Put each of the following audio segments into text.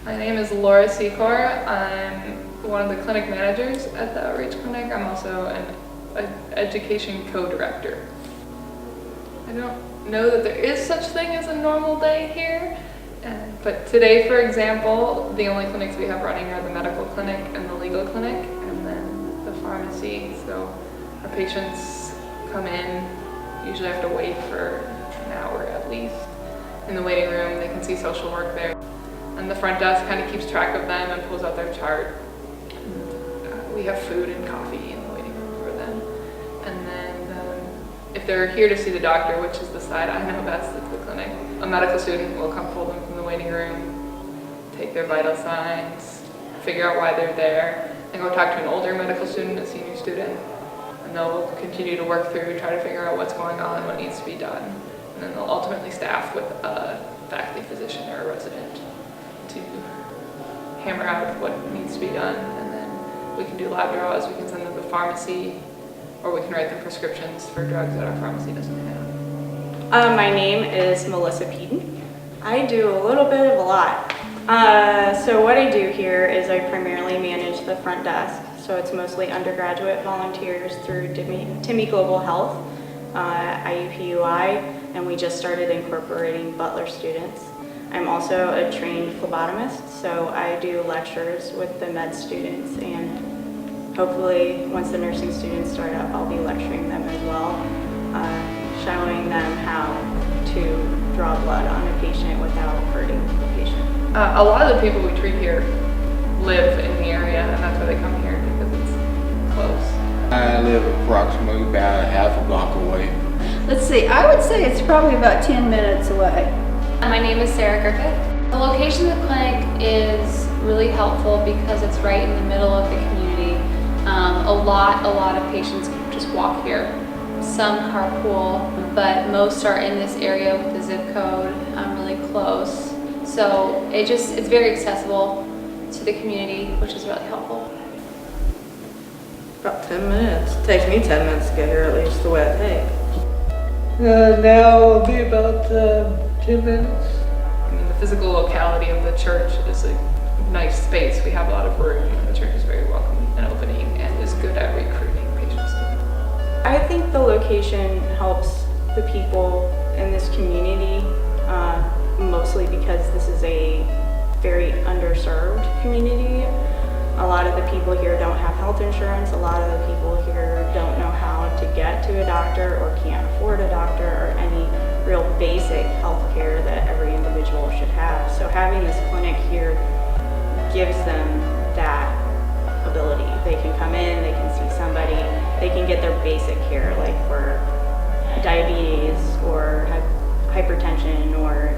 My name is Laura Secor. I'm one of the clinic managers at the Outreach Clinic. I'm also an education co-director. I don't know that there is such thing as a normal day here, but today, for example, the only clinics we have running are the medical clinic and the legal clinic, and then the pharmacy. So our patients come in, usually have to wait for an hour at least in the waiting room. They can see social work there. And the front desk kind of keeps track of them and pulls out their chart. And, we have food and coffee in the waiting room for them. And then if they're here to see the doctor, which is the side I know best at the clinic, a medical student will come pull them from the waiting room, take their vital signs, figure out why they're there, and go talk to an older medical student, a senior student. And they'll continue to work through, try to figure out what's going on, what needs to be done. And then they'll ultimately staff with a faculty physician or a resident to hammer out what needs to be done. And then we can do lab draws, we can send them to the pharmacy, or we can write them prescriptions for drugs that our pharmacy doesn't have. My name is Melissa Peden. I do a little bit of a lot. So what I do here is I primarily manage the front desk. So it's mostly undergraduate volunteers through Timmy Global Health, IUPUI, and we just started incorporating Butler students. I'm also a trained phlebotomist, so I do lectures with the med students, and hopefully once the nursing students start up, I'll be lecturing them as well, showing them how to draw blood on a patient without hurting the patient. A lot of the people we treat here live in the area, and that's why they come here, because it's close. I live approximately about a half a block away. Let's see, I would say it's probably about 10 minutes away. My name is Sarah Griffith. The location of the clinic is really helpful because it's right in the middle of the community. A lot of patients just walk here. Some carpool, but most are in this area with the zip code really close. So it's very accessible to the community, which is really helpful. About 10 minutes. It takes me 10 minutes to get here, at least the way I take. Now it'll be about 10 minutes. I mean, the physical locality of the church is a nice space. We have a lot of room. The church is very welcoming and opening and is good at recruiting patients. I think the location helps the people in this community, mostly because this is a very underserved community. A lot of the people here don't have health insurance. A lot of the people here don't know how to get to a doctor or can't afford a doctor or any real basic health care that every individual should have. So having this clinic here gives them that ability. They can come in, they can see somebody, they can get their basic care, like for diabetes or hypertension or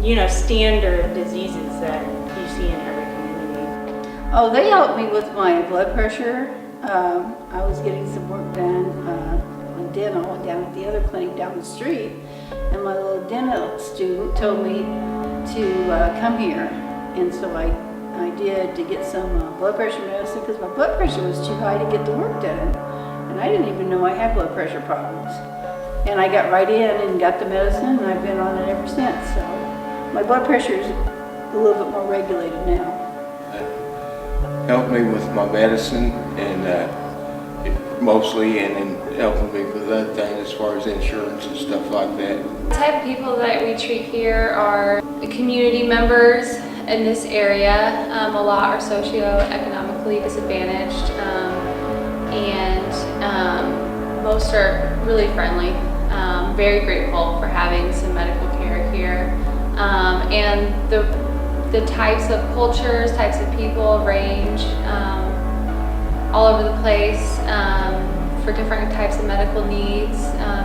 you know standard diseases that you see in every community. Oh, they helped me with my blood pressure. I was getting some work done on dental down at the other clinic down the street, and my little dental student told me to come here, and so I did, to get some blood pressure medicine because my blood pressure was too high to get the work done, and I didn't even know I had blood pressure problems. And I got right in and got the medicine, and I've been on it ever since. So my blood pressure is a little bit more regulated now. Helped me with my medicine and mostly, and then helping me with other things as far as insurance and stuff like that. The type of people that we treat here are community members in this area. A lot are socioeconomically disadvantaged, and most are really friendly. Very grateful for having some medical care here, and the types of cultures, types of people range all over the place for different types of medical needs.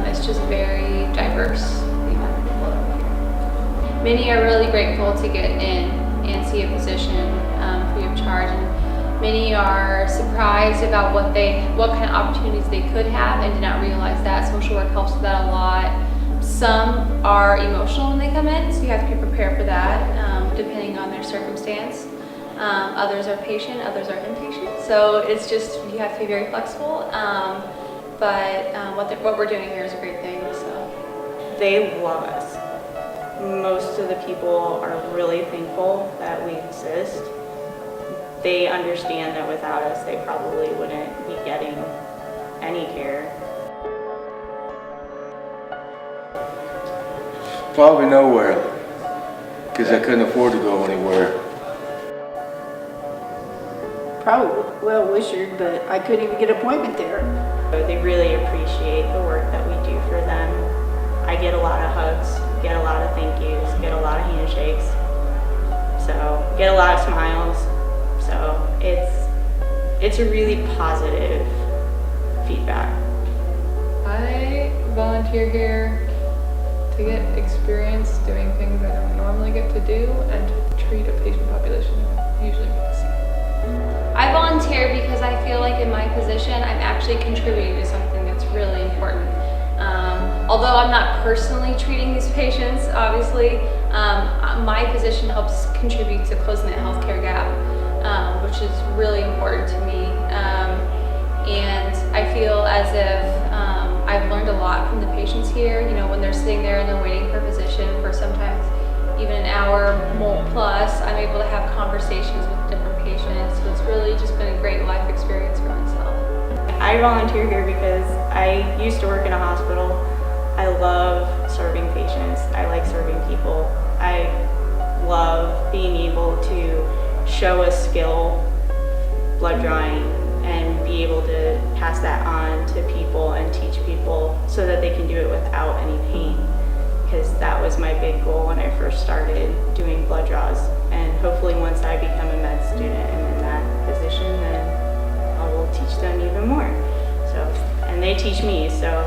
It's just very diverse, the amount of people over here. Many are really grateful to get in and see a physician free of charge, and many are surprised about what kind of opportunities they could have and did not realize that. Social work helps with that a lot. Some are emotional when they come in, so you have to be prepared for that, depending on their circumstance. Others are patient, others are impatient. So it's just, you have to be very flexible. But what we're doing here is a great thing. So They love us. most of the people are really thankful that we exist. They understand that without us, they probably wouldn't be getting any care. Probably nowhere, because I couldn't afford to go anywhere. Probably well-wished, but I couldn't even get an appointment there. So they really appreciate the work that we do for them. I get a lot of hugs, get a lot of thank yous, get a lot of handshakes, so get a lot of smiles. So it's a really positive feedback. I volunteer here to get experience doing things I don't normally get to do and to treat a patient population I usually get to see. I volunteer because I feel like in my position, I'm actually contributing to something that's really important. Although I'm not personally treating these patients, obviously, my position helps contribute to closing that healthcare gap, which is really important to me. And I feel as if I've learned a lot from the patients here. You know, when they're sitting there and they're waiting for a physician for sometimes even an hour more plus, I'm able to have conversations with different patients. So it's really just been a great life experience for myself. I volunteer here because I used to work in a hospital. I love serving patients. I like serving people. I love being able to show a skill, blood drawing, and be able to pass that on to people and teach people so that they can do it without any pain. Because that was my big goal when I first started doing blood draws. And hopefully once I become a med student and in that position, then I will teach them even more. So, and they teach me, so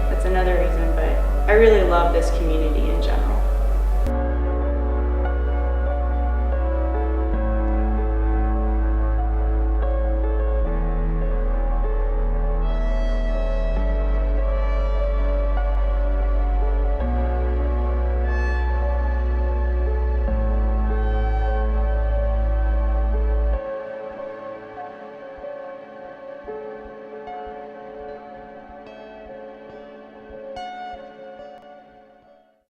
that's another reason. But I really love this community and